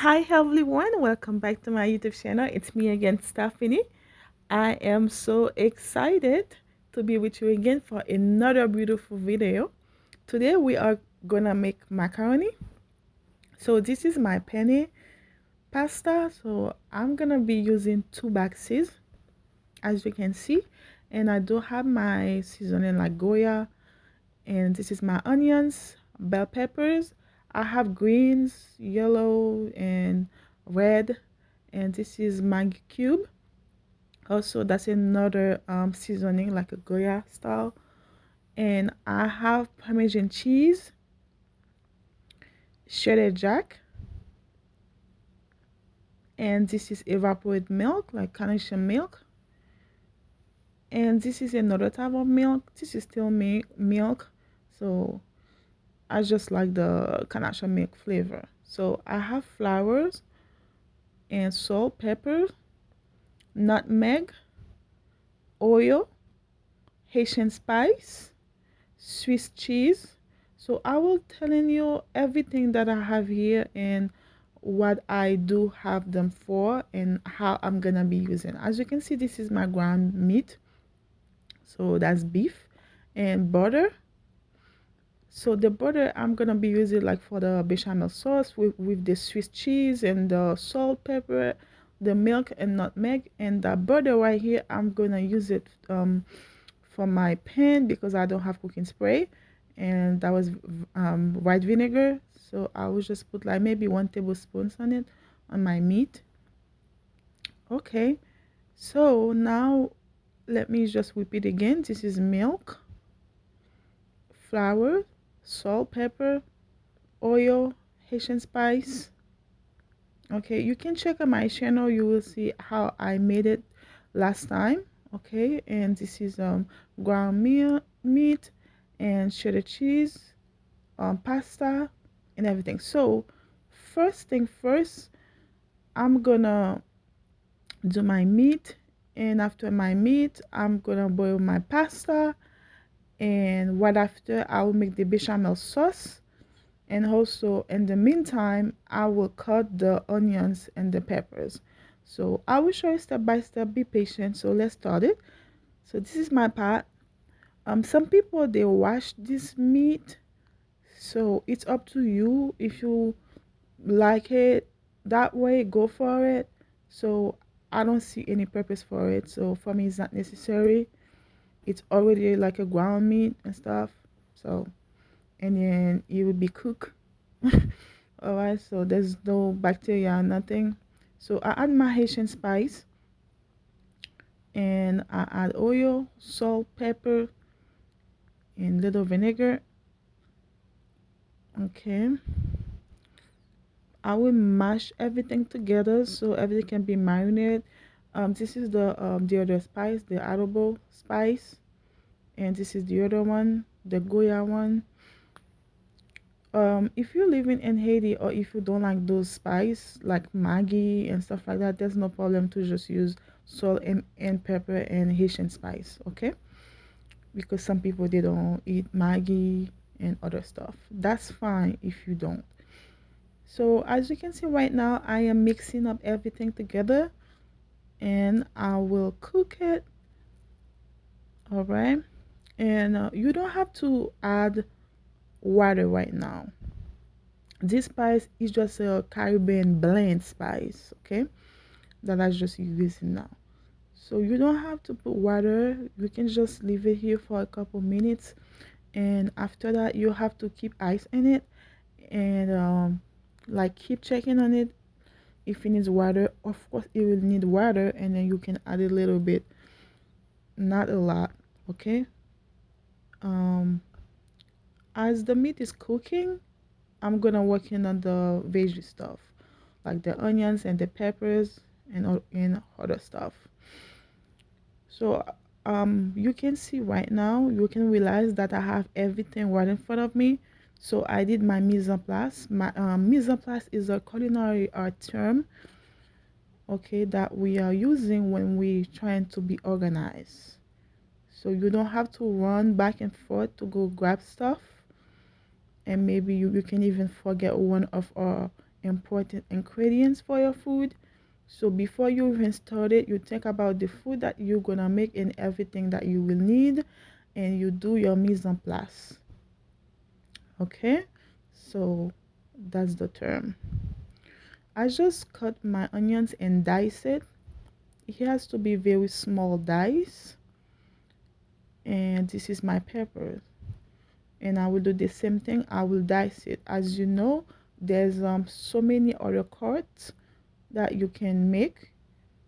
Hi everyone, welcome back to my YouTube channel. It's me again, Stephanie. I am so excited to be with you again for another beautiful video. Today we are gonna make macaroni. So this is my penne pasta. So I'm gonna be using two boxes, as you can see, and I do have my seasoning like Goya, and this is my onions, bell peppers. I have greens, yellow and red, and this is maggi cube. Also, that's another seasoning like a Goya style. And I have Parmesan cheese, shredded jack, and this is evaporated milk, like carnation milk. And this is another type of milk. This is still milk, so I just like the carnation milk flavor. So I have flowers and salt, pepper, nutmeg, oil, Haitian spice, Swiss cheese. So I will telling you everything that I have here and what I do have them for and how I'm gonna be using. As you can see, this is my ground meat. So that's beef and butter. So the butter I'm gonna be using like for the bechamel sauce with the Swiss cheese and the salt, pepper, the milk and nutmeg. And the butter right here, I'm gonna use it for my pan because I don't have cooking spray, and that was white vinegar. So I will just put like maybe 1 tablespoon on it on my meat. Okay, so now let me just repeat again. This is milk, flour, salt, pepper, oil, Haitian spice. Okay, you can check out my channel. You will see how I made it last time. Okay, and this is ground meat and cheddar cheese, pasta, and everything. So first thing first, I'm gonna do my meat, and after my meat, I'm gonna boil my pasta, and right after, I will make the bechamel sauce. And also, in the meantime, I will cut the onions and the peppers. So I will show you step by step. Be patient. So let's start it. So this is my pot. Some people they wash this meat. So it's up to you. If you like it that way, go for it. So I don't see any purpose for it. So for me, it's not necessary. It's already like a ground meat and stuff. So and then it will be cooked. All right, so there's no bacteria, nothing. So I add my Haitian spice and I add oil, salt, pepper, and little vinegar. Okay, I will mash everything together so everything can be marinated. This is the other spice, the adobo spice, and this is the other one, the Goya one. If you're living in Haiti or if you don't like those spice like maggi and stuff like that, there's no problem to just use salt and pepper and Haitian spice, okay? Because some people they don't eat maggi and other stuff. That's fine if you don't. So as you can see right now, I am mixing up everything together and I will cook it, all right? And you don't have to add water right now. This spice is just a Caribbean blend spice, okay? That I just using now. So you don't have to put water. You can just leave it here for a couple minutes, and after that you have to keep ice in it, and like keep checking on it if it needs water. Of course, it will need water, and then you can add a little bit, not a lot, okay? Um, as the meat is cooking, I'm gonna work in on the veggie stuff, like the onions and the peppers and other stuff. So you can see right now, you can realize that I have everything right in front of me. So I did my mise en place. My mise en place is a culinary art term, okay, that we are using when we trying to be organized. So you don't have to run back and forth to go grab stuff, and maybe you can even forget one of important ingredients for your food. So before you even start it, you think about the food that you're gonna make and everything that you will need, and you do your mise en place. Okay, so that's the term. I just cut my onions and dice it. It has to be very small dice. And this is my pepper. And I will do the same thing. I will dice it. As you know, there's so many other cuts that you can make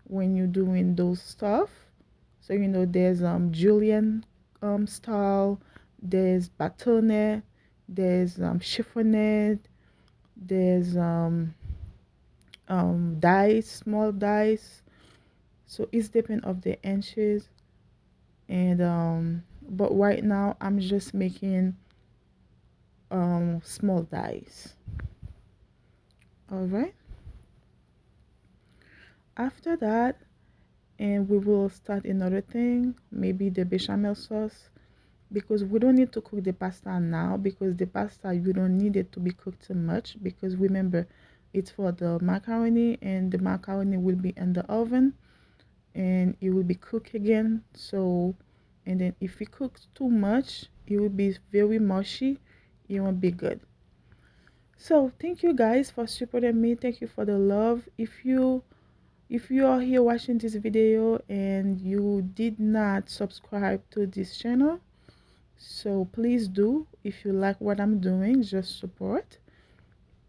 when you're doing those stuff. So there's julienne style, there's bâtonnet, there's chiffonette, there's dice, small dice. So it's depend of the inches. And but right now I'm just making small dice. All right. After that, and we will start another thing, maybe the bechamel sauce, because we don't need to cook the pasta now, because the pasta you don't need it to be cooked too much, because remember it's for the macaroni, and the macaroni will be in the oven and it will be cooked again. So, and then if it cooks too much, it will be very mushy. It won't be good. So thank you guys for supporting me. Thank you for the love. If you are here watching this video and you did not subscribe to this channel, so please do. If you like what I'm doing, just support.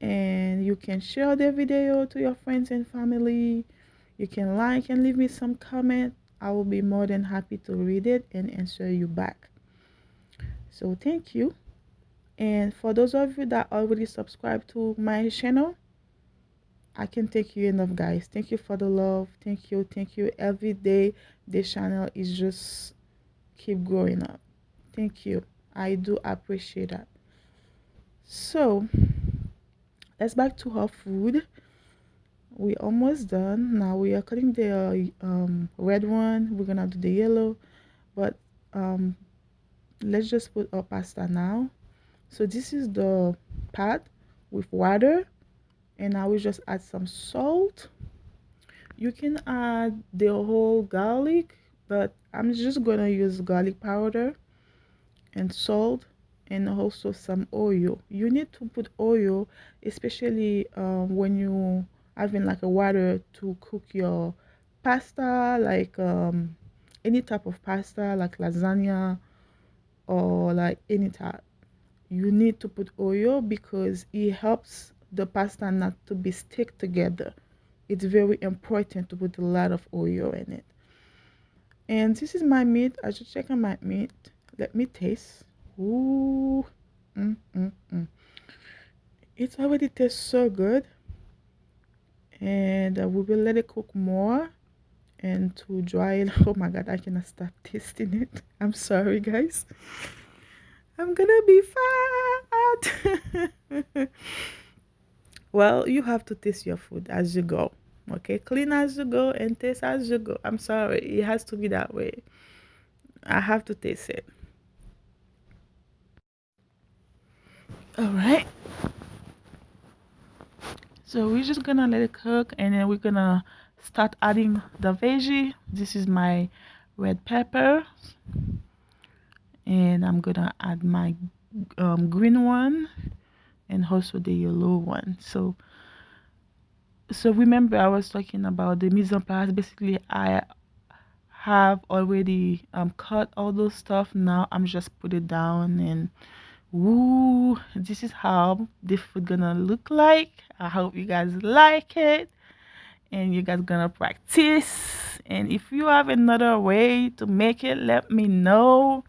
And you can share the video to your friends and family. You can like and leave me some comment. I will be more than happy to read it and answer you back. So thank you. And for those of you that already subscribe to my channel, I can thank you enough, guys. Thank you for the love. Thank you. Thank you. Every day this channel is just keep growing up. Thank you. I do appreciate that. So let's back to our food. We almost done. Now we are cutting the red one. We're gonna do the yellow, but um, let's just put our pasta now. So this is the pot with water, and I will just add some salt. You can add the whole garlic, but I'm just gonna use garlic powder and salt, and also some oil. You need to put oil, especially when you having like a water to cook your pasta, like any type of pasta, like lasagna or like any type. You need to put oil because it helps the pasta not to be stick together. It's very important to put a lot of oil in it. And this is my meat. I just check on my meat. Let me taste. Ooh. Mm, mm, mm. It already tastes so good. And we will let it cook more and to dry it. Oh my god, I cannot stop tasting it. I'm sorry, guys. I'm gonna be fat. Well, you have to taste your food as you go. Okay, clean as you go and taste as you go. I'm sorry, it has to be that way. I have to taste it. All right. So we're just gonna let it cook, and then we're gonna start adding the veggie. This is my red pepper, and I'm gonna add my green one and also the yellow one. So remember I was talking about the mise en place. Basically, I have already cut all those stuff. Now I'm just put it down, and woo, this is how the food gonna look like. I hope you guys like it and you guys gonna practice. And if you have another way to make it, let me know.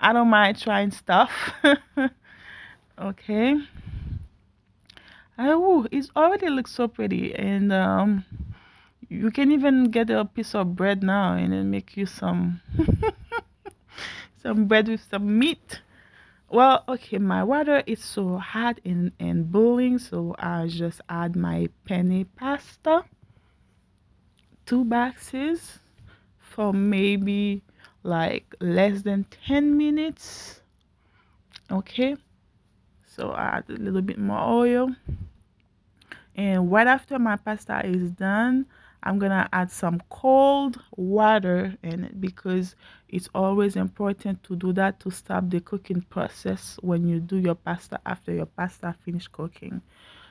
I don't mind trying stuff. Okay. Oh, it already looks so pretty, and you can even get a piece of bread now and then make you some some bread with some meat. Well, okay, my water is so hot and boiling, so I just add my penne pasta, 2 boxes for maybe like less than 10 minutes. Okay, so I add a little bit more oil, And right after my pasta is done, I'm gonna add some cold water in it because it's always important to do that to stop the cooking process when you do your pasta after your pasta finish cooking.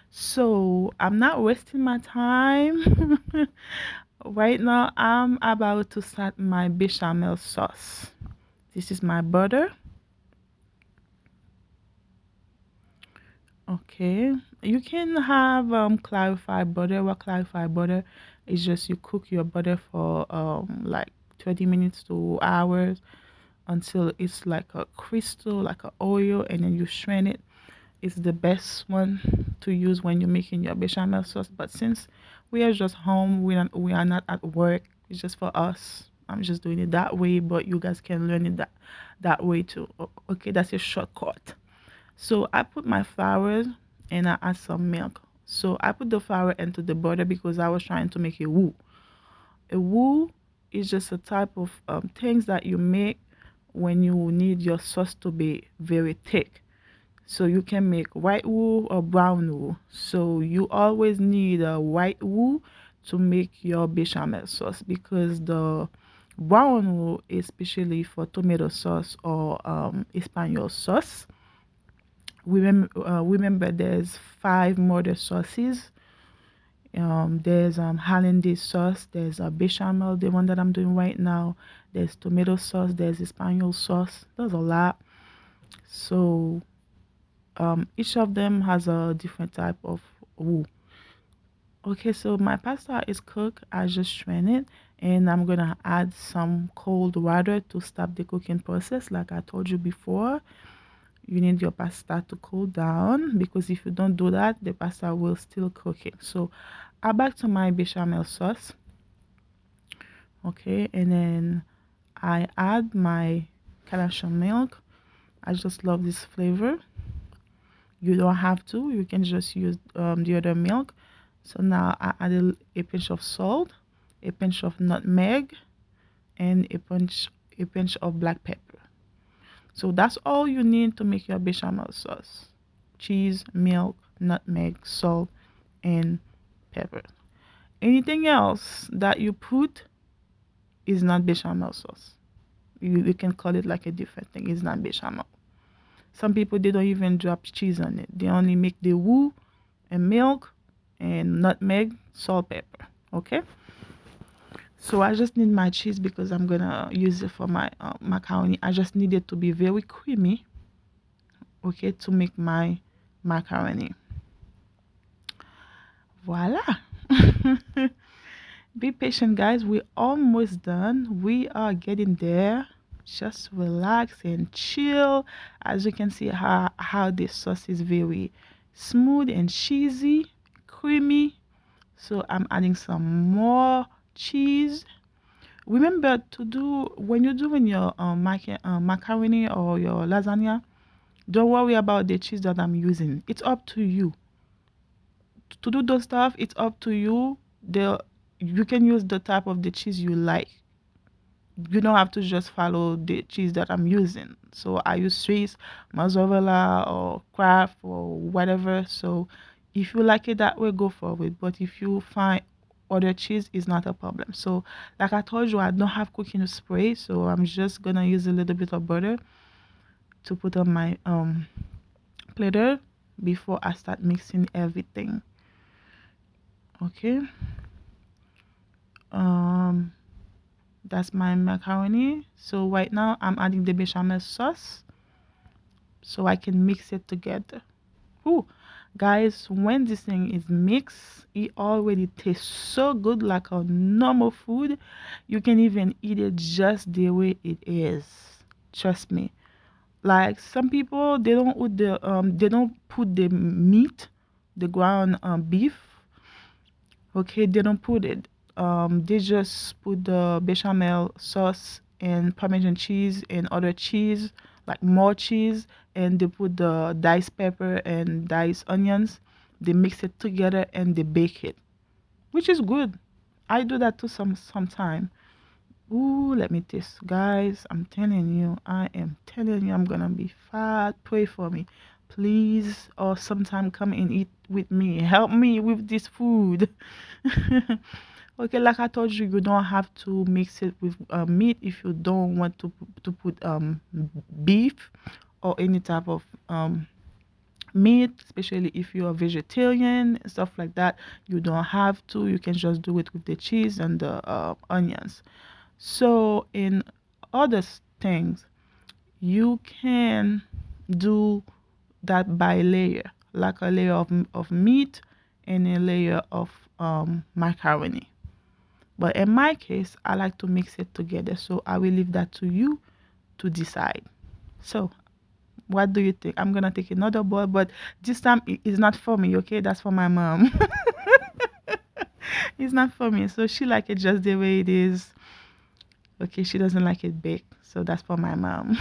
So I'm not wasting my time. Right now, I'm about to start my bechamel sauce. This is my butter. Okay, you can have clarified butter. What clarified butter is just you cook your butter for like 20 minutes to hours until it's like a crystal, like a oil, and then you strain it. It's the best one to use when you're making your bechamel sauce. But since we are just home, we are not at work. It's just for us. I'm just doing it that way, but you guys can learn it that way too. Okay, that's a shortcut. So I put my flour and I add some milk. So I put the flour into the butter because I was trying to make a roux. A roux is just a type of things that you make when you need your sauce to be very thick. So you can make white roux or brown roux. So you always need a white roux to make your bechamel sauce because the brown roux is especially for tomato sauce or espanol sauce. Remember there's five mother sauces. There's hollandaise sauce, there's a bechamel, the one that I'm doing right now, there's tomato sauce, there's espanol sauce. There's a lot. So each of them has a different type of roux. Okay, so my pasta is cooked. I just strain it, and I'm gonna add some cold water to stop the cooking process. Like I told you before, you need your pasta to cool down because if you don't do that, the pasta will still cooking. So I back to my bechamel sauce. Okay, and then I add my carnation milk. I just love this flavor. You don't have to. You can just use the other milk. So now I added a pinch of salt, a pinch of nutmeg, and a pinch of black pepper. So that's all you need to make your bechamel sauce: cheese, milk, nutmeg, salt, and pepper. Anything else that you put is not bechamel sauce. You can call it like a different thing. It's not bechamel. Some people they don't even drop cheese on it. They only make the roux and milk and nutmeg, salt, pepper. Okay. So I just need my cheese because I'm gonna use it for my macaroni. I just need it to be very creamy, okay, to make my macaroni. Voila. Be patient, guys. We're almost done. We are getting there. Just relax and chill. As you can see, how this sauce is very smooth and cheesy, creamy. So I'm adding some more cheese. Remember to do when you're doing your macaroni or your lasagna. Don't worry about the cheese that I'm using. It's up to you to do those stuff. It's up to you. You can use the type of the cheese you like. You don't have to just follow the cheese that I'm using. So I use Swiss, mozzarella, or Kraft, or whatever. So if you like it that way, go for it. But if you find other cheese, is not a problem. So like I told you, I don't have cooking spray, so I'm just gonna use a little bit of butter to put on my platter before I start mixing everything. Okay. Um, that's my macaroni. So right now I'm adding the bechamel sauce so I can mix it together. Ooh, guys, when this thing is mixed, it already tastes so good like a normal food. You can even eat it just the way it is. Trust me. Like some people, they don't put the meat, the ground beef. Okay, they don't put it. They just put the bechamel sauce and Parmesan cheese and other cheese, like more cheese, and they put the diced pepper and diced onions. They mix it together and they bake it, which is good. I do that too sometime. Ooh, let me taste, guys. I'm telling you, I'm gonna be fat. Pray for me. please, or sometime come and eat with me. Help me with this food. Okay, like I told you, you don't have to mix it with meat if you don't want to put beef or any type of meat, especially if you're a vegetarian, stuff like that. You don't have to. You can just do it with the cheese and the onions. So in other things, you can do that by layer, like a layer of meat and a layer of macaroni. But in my case, I like to mix it together. So I will leave that to you to decide. So what do you think? I'm gonna take another bowl, but this time it's not for me, okay? That's for my mom. It's not for me. So she like it just the way it is. Okay, she doesn't like it baked. So that's for my mom.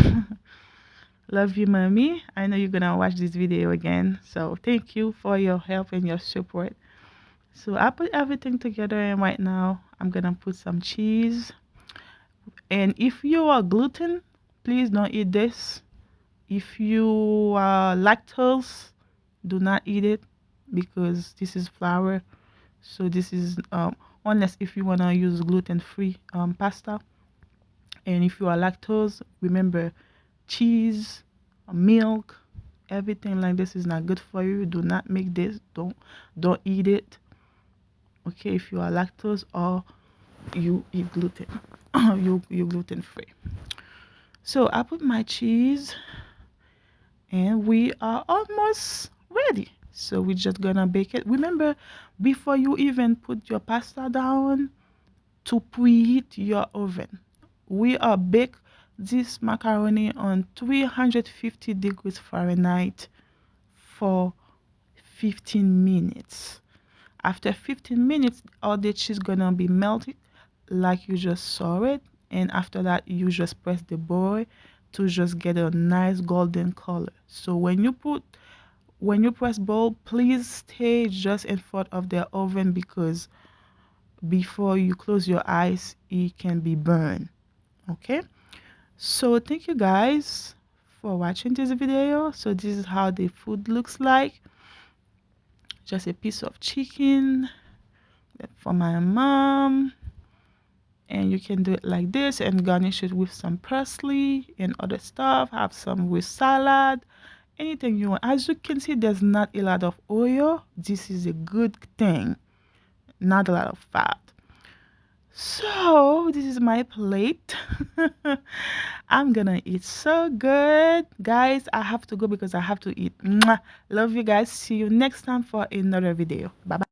Love you, mommy. I know you're gonna watch this video again. So thank you for your help and your support. So I put everything together and right now I'm gonna put some cheese. And if you are gluten, please don't eat this. If you are lactose, do not eat it because this is flour. So this is unless if you wanna use gluten-free pasta. And if you are lactose, remember cheese, milk, everything like this is not good for you. Do not make this. Don't eat it. Okay, if you are lactose or you eat gluten, you gluten free. So I put my cheese and we are almost ready. So we're just gonna bake it. Remember, before you even put your pasta down, to preheat your oven. We are bake this macaroni on 350 degrees Fahrenheit for 15 minutes. After 15 minutes, all the cheese gonna be melted like you just saw it. And after that, you just press the bowl to just get a nice golden color. So when you press bowl, please stay just in front of the oven because before you close your eyes, it can be burned. Okay, so thank you guys for watching this video. So this is how the food looks like. Just a piece of chicken for my mom, and you can do it like this and garnish it with some parsley and other stuff. Have some with salad, anything you want. As you can see, there's not a lot of oil. This is a good thing, not a lot of fat. So this is my plate. I'm gonna eat so good. Guys, I have to go because I have to eat. Mwah. Love you guys. See you next time for another video. Bye bye.